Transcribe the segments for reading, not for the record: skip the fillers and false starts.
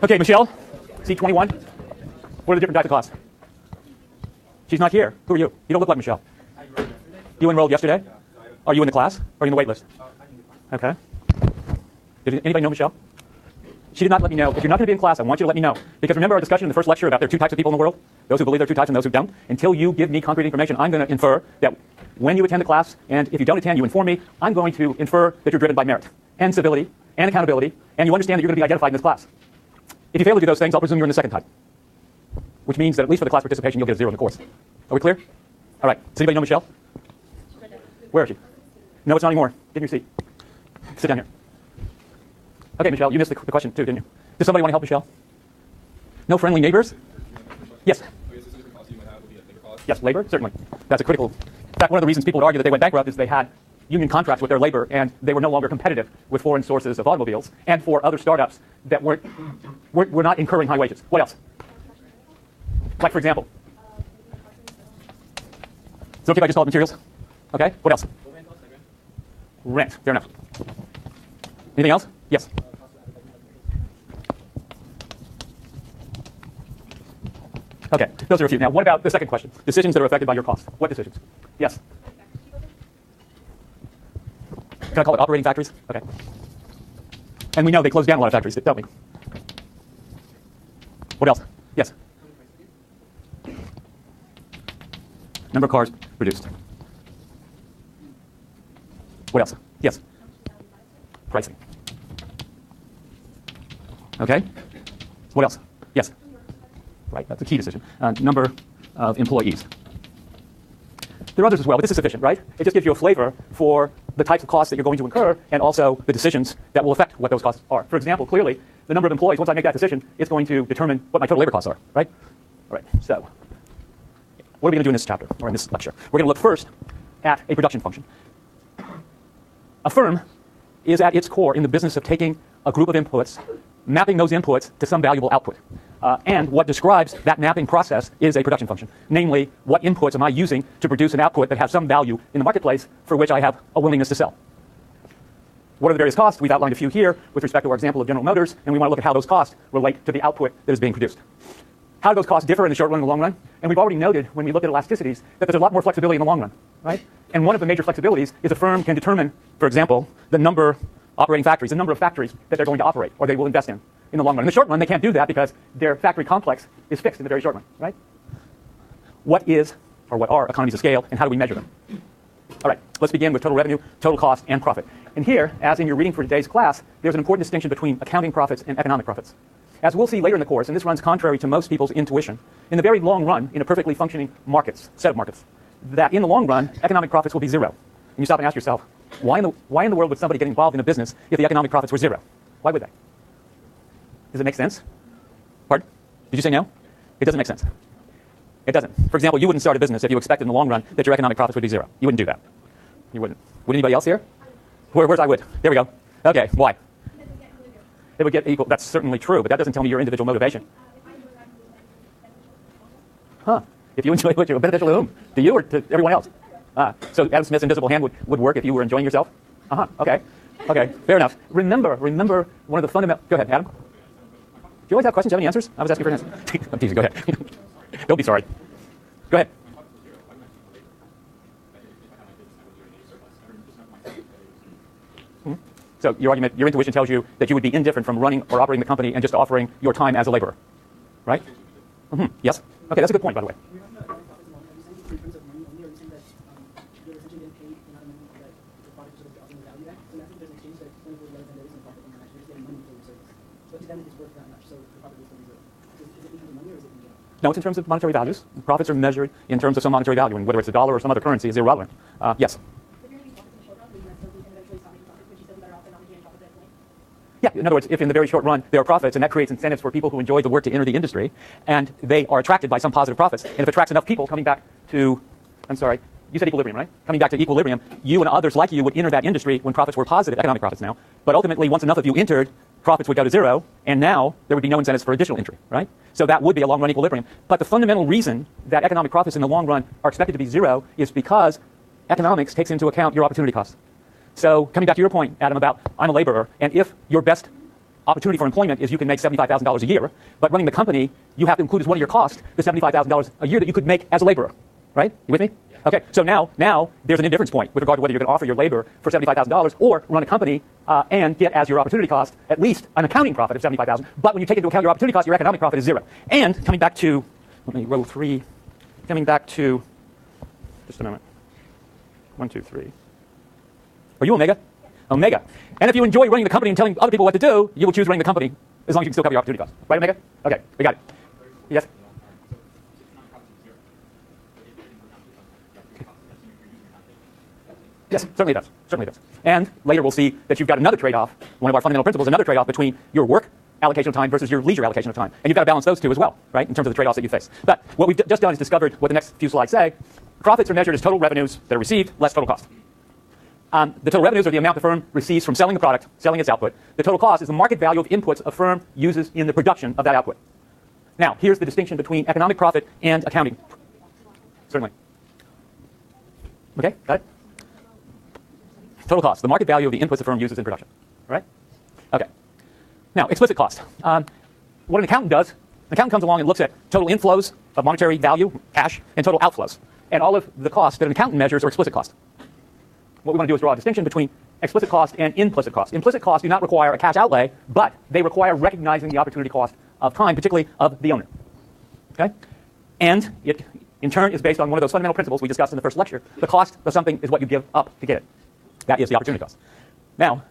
Okay, Michelle, C21. What are the different types of costs? She's not here. Who are you? You don't look like Michelle. You enrolled yesterday? Are you in the class? Or are you in the wait list? Okay. Did anybody know Michelle? She did not let me know. If you're not going to be in class, I want you to let me know. Because remember our discussion in the first lecture about there are two types of people in the world? Those who believe there are two types and those who don't. Until you give me concrete information, I'm going to infer that when you attend the class, and if you don't attend, you inform me, I'm going to infer that you're driven by merit and civility and accountability, and you understand that you're going to be identified in this class. If you fail to do those things, I'll presume you're in the second type, which means that at least for the class participation, you'll get a 0 in the course. Are we clear? All right. Does anybody know Michelle? Where is she? No, it's not anymore. Get in your seat. Sit down here. Okay, Michelle, you missed the question too, didn't you? Does somebody want to help Michelle? No friendly neighbors? Yes. Yes, labor, certainly. That's a critical. In fact, one of the reasons people would argue that they went bankrupt is they had union contracts with their labor and they were no longer competitive with foreign sources of automobiles and for other startups that were not incurring high wages. What else? Like, for example? Is it okay if I just call it materials? Okay, what else? Rent, fair enough. Anything else? Yes. Okay, those are a few. Now, what about the second question? Decisions that are affected by your cost. What decisions? Yes. Can I call it operating factories? Okay. And we know they closed down a lot of factories, don't we? What else? Yes. Number of cars produced. What else? Yes. Pricing. Okay. What else? Yes. Right, that's a key decision. Number of employees. There are others as well, but this is sufficient, right? It just gives you a flavor for the types of costs that you're going to incur and also the decisions that will affect what those costs are. For example, clearly, the number of employees, once I make that decision, it's going to determine what my total labor costs are, right? All right, so what are we going to do in this chapter, or in this lecture? We're going to look first at a production function. A firm is at its core in the business of taking a group of inputs, mapping those inputs to some valuable output. And what describes that mapping process is a production function. Namely, what inputs am I using to produce an output that has some value in the marketplace for which I have a willingness to sell? What are the various costs? We've outlined a few here with respect to our example of General Motors, and we want to look at how those costs relate to the output that is being produced. How do those costs differ in the short run and the long run? And we've already noted when we look at elasticities that there's a lot more flexibility in the long run, right? And one of the major flexibilities is a firm can determine, for example, the number operating factories, the number of factories that they're going to operate or they will invest in the long run. In the short run, they can't do that because their factory complex is fixed in the very short run, right? What is, or what are economies of scale, and how do we measure them? All right, let's begin with total revenue, total cost, and profit. And here, as in your reading for today's class, there's an important distinction between accounting profits and economic profits. As we'll see later in the course, and this runs contrary to most people's intuition, in the very long run, in a perfectly functioning set of markets, that in the long run, economic profits will be zero. And you stop and ask yourself, why in the world would somebody get involved in a business if the economic profits were zero? Why would they? Does it make sense? Pardon? Did you say no? It doesn't make sense. It doesn't. For example, you wouldn't start a business if you expected in the long run that your economic profits would be zero. You wouldn't do that. You wouldn't. Would anybody else here? Where's I would? There we go. Okay, why? It would get equal. That's certainly true, but that doesn't tell me your individual motivation. Huh. If you enjoy what you're beneficial to whom? To you or to everyone else? So Adam Smith's invisible hand would work if you were enjoying yourself? Okay. Okay, fair enough. Remember one of the fundamental... Go ahead, Adam. Do you always have questions? Do you have any answers? I was asking for an answer. I'm teasing. Go ahead. Don't be sorry. Go ahead. So your argument, your intuition tells you that you would be indifferent from running or operating the company and just offering your time as a laborer, right? Yes? Okay, that's a good point, by the way. No, it's in terms of monetary values. Profits are measured in terms of some monetary value, and whether it's a dollar or some other currency is irrelevant. Yes? Yeah, in other words, if in the very short run there are profits, and that creates incentives for people who enjoy the work to enter the industry, and they are attracted by some positive profits, and if it attracts enough people coming back to, I'm sorry, you said equilibrium, right? Coming back to equilibrium, you and others like you would enter that industry when profits were positive, economic profits now, but ultimately once enough of you entered, profits would go to zero, and now there would be no incentives for additional entry, right? So that would be a long-run equilibrium. But the fundamental reason that economic profits in the long run are expected to be zero is because economics takes into account your opportunity cost. So coming back to your point, Adam, about I'm a laborer, and if your best opportunity for employment is you can make $75,000 a year, but running the company, you have to include as one of your costs the $75,000 a year that you could make as a laborer, right? You with me? Okay, so now there's an indifference point with regard to whether you're going to offer your labor for $75,000 or run a company and get as your opportunity cost at least an accounting profit of $75,000. But when you take into account your opportunity cost, your economic profit is zero. And coming back to, let me row 3, coming back to, just a moment. 1, 2, 3. Are you Omega? Omega. And if you enjoy running the company and telling other people what to do, you will choose running the company as long as you can still cover your opportunity cost. Right, Omega? Okay, we got it. Yes? Yes, certainly it does. Certainly it does. And later we'll see that you've got another trade-off. One of our fundamental principles, another trade-off between your work allocation of time versus your leisure allocation of time. And you've got to balance those two as well, right, in terms of the trade-offs that you face. But what we've just done is discovered what the next few slides say. Profits are measured as total revenues that are received less total cost. The total revenues are the amount the firm receives from selling the product, selling its output. The total cost is the market value of inputs a firm uses in the production of that output. Now, here's the distinction between economic profit and accounting. Certainly. Okay, got it? Total cost, the market value of the inputs the firm uses in production. All right? Okay. Now, explicit cost. What an accountant does, an accountant comes along and looks at total inflows of monetary value, cash, and total outflows. And all of the costs that an accountant measures are explicit cost. What we want to do is draw a distinction between explicit cost and implicit cost. Implicit costs do not require a cash outlay, but they require recognizing the opportunity cost of time, particularly of the owner. Okay? And it, in turn, is based on one of those fundamental principles we discussed in the first lecture. The cost of something is what you give up to get it. That is the opportunity cost. Now,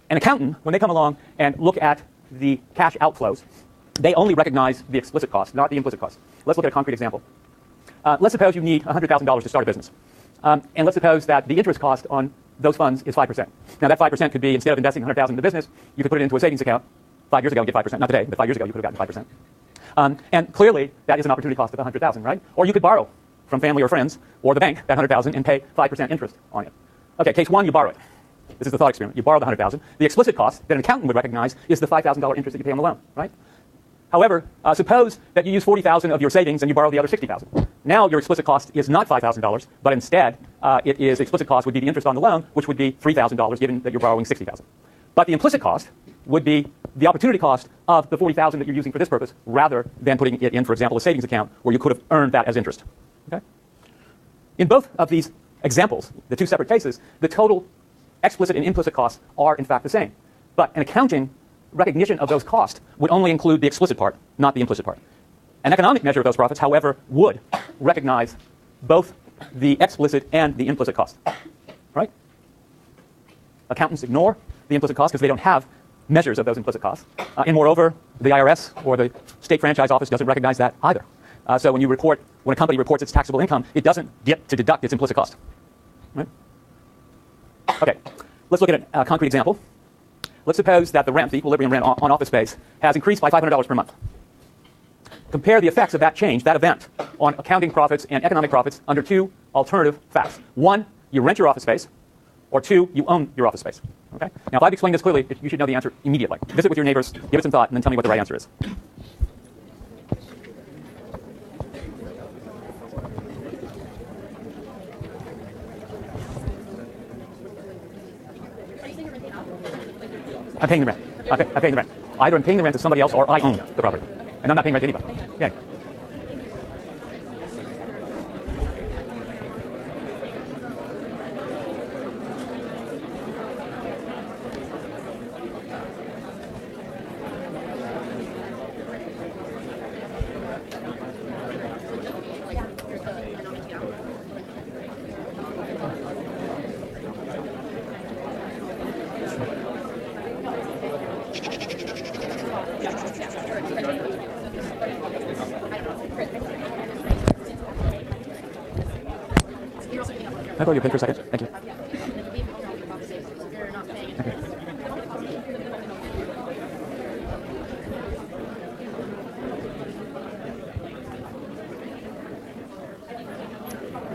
an accountant, when they come along and look at the cash outflows, they only recognize the explicit cost, not the implicit cost. Let's look at a concrete example. Let's suppose you need $100,000 to start a business. And let's suppose that the interest cost on those funds is 5%. Now, that 5% could be, instead of investing $100,000 in the business, you could put it into a savings account 5 years ago and get 5%. Not today, but 5 years ago you could have gotten 5%. And clearly, that is an opportunity cost of $100,000, right? Or you could borrow from family or friends or the bank that $100,000 and pay 5% interest on it. Okay, case 1, you borrow it. This is the thought experiment. You borrow the $100,000. The explicit cost that an accountant would recognize is the $5,000 interest that you pay on the loan, right? However, suppose that you use $40,000 of your savings and you borrow the other $60,000. Now your explicit cost is not $5,000, but instead it is explicit cost would be the interest on the loan, which would be $3,000 given that you're borrowing $60,000. But the implicit cost would be the opportunity cost of the $40,000 that you're using for this purpose, rather than putting it in, for example, a savings account where you could have earned that as interest. Okay? In both of these examples, the two separate cases, the total explicit and implicit costs are in fact the same. But an accounting recognition of those costs would only include the explicit part, not the implicit part. An economic measure of those profits, however, would recognize both the explicit and the implicit cost. Right? Accountants ignore the implicit costs because they don't have measures of those implicit costs. And moreover, the IRS or the state franchise office doesn't recognize that either. So when a company reports its taxable income, it doesn't get to deduct its implicit cost. Right? Okay, let's look at a concrete example. Let's suppose that the rent, the equilibrium rent on office space, has increased by $500 per month. Compare the effects of that change, that event, on accounting profits and economic profits under two alternative facts. 1, you rent your office space, or 2, you own your office space. Okay? Now, if I've explained this clearly, you should know the answer immediately. Visit with your neighbors, give it some thought, and then tell me what the right answer is. I'm paying the rent. I'm paying the rent. Either I'm paying the rent to somebody else or I own the property. And I'm not paying rent to anybody. Yeah. Can I borrow your pen for a second? Thank you. Okay.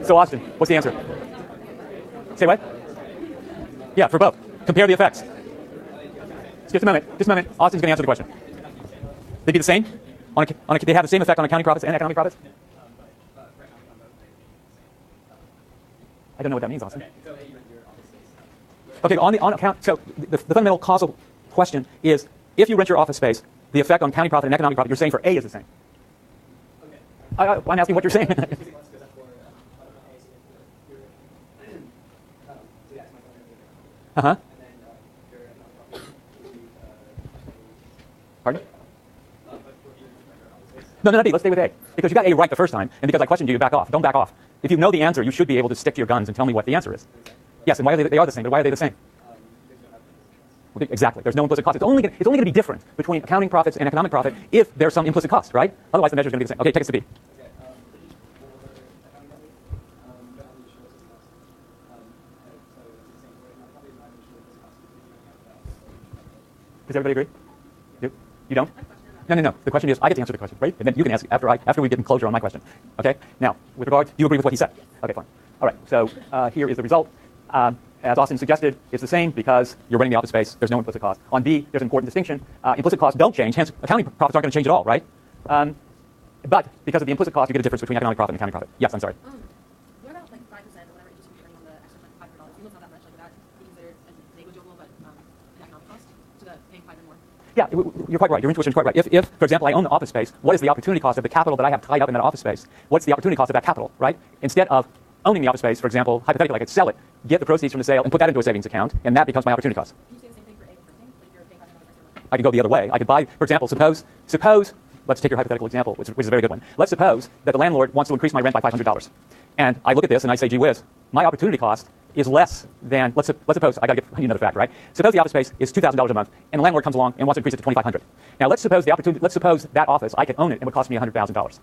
So Austin, what's the answer? Say what? Yeah, for both. Compare the effects. Just a moment. Austin's going to answer the question. They'd be the same? They have the same effect on accounting profits and economic profits? I don't know what that means, Austin. Okay, on account, so the fundamental causal question is, if you rent your office space, the effect on county profit and economic profit, you're saying for A is the same. Okay. I'm asking what you're saying. Uh-huh. Pardon? No, B. Let's stay with A. Because you got A right the first time, and because I questioned you, you back off. Don't back off. If you know the answer, you should be able to stick to your guns and tell me what the answer is. Yes, and why are they are the same, but why are they the same? Exactly. There's no implicit cost. It's only going to be different between accounting profits and economic profit if there's some implicit cost, right? Otherwise, the measure is going to be the same. Okay, take us to B. Does everybody agree? You don't? No. The question is, I get to answer the question, right? And then you can ask after we get closure on my question. Okay? Now, with regard, do you agree with what he said? Okay, fine. All right. So here is the result. As Austin suggested, it's the same because you're renting the office space. There's no implicit cost. On B, there's an important distinction. Implicit costs don't change. Hence, accounting profits aren't going to change at all, right? But because of the implicit cost, you get a difference between economic profit and accounting profit. Yes, I'm sorry. What about like 5% or whatever you should be earning on the extra $500? Even though it's not that much, like would that be considered a negligible but an economic cost to the paying 5 and more? Yeah, you're quite right. Your intuition is quite right. If, for example, I own the office space, what is the opportunity cost of the capital that I have tied up in that office space? What's the opportunity cost of that capital, right? Instead of owning the office space, for example, hypothetically, I could sell it, get the proceeds from the sale, and put that into a savings account, and that becomes my opportunity cost. Can you say the same thing for A with renting? Like you're paying 500 I could go the other way. I could buy, for example, suppose, let's take your hypothetical example, which is a very good one. Let's suppose that the landlord wants to increase my rent by $500. And I look at this and I say, gee whiz, my opportunity cost is less than, let's suppose, I got to get another fact, right? Suppose the office space is $2,000 a month, and the landlord comes along and wants to increase it to $2,500. Now let's suppose that office, I could own it and it would cost me $100,000.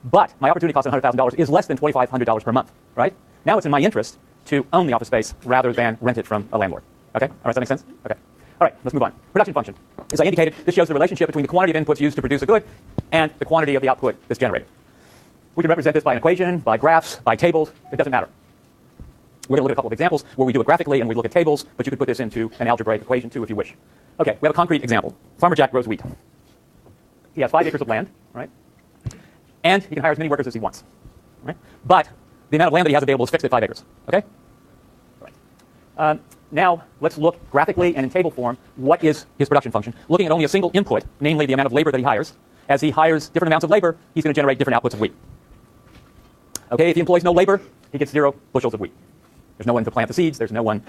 But my opportunity cost of $100,000 is less than $2,500 per month, right? Now it's in my interest to own the office space rather than rent it from a landlord. Okay? All right, does that make sense? Okay. All right, let's move on. Production function. As I indicated, this shows the relationship between the quantity of inputs used to produce a good and the quantity of the output that's generated. We can represent this by an equation, by graphs, by tables. It doesn't matter. We're going to look at a couple of examples where we do it graphically and we look at tables, but you could put this into an algebraic equation too if you wish. Okay, we have a concrete example. Farmer Jack grows wheat. He has 5 acres of land, right? And he can hire as many workers as he wants, right? But the amount of land that he has available is fixed at 5 acres, okay? All right. Now, let's look graphically and in table form, what is his production function? Looking at only a single input, namely the amount of labor that he hires. As he hires different amounts of labor, he's going to generate different outputs of wheat. Okay, if he employs no labor, he gets 0 bushels of wheat. There's no one to plant the seeds. There's no one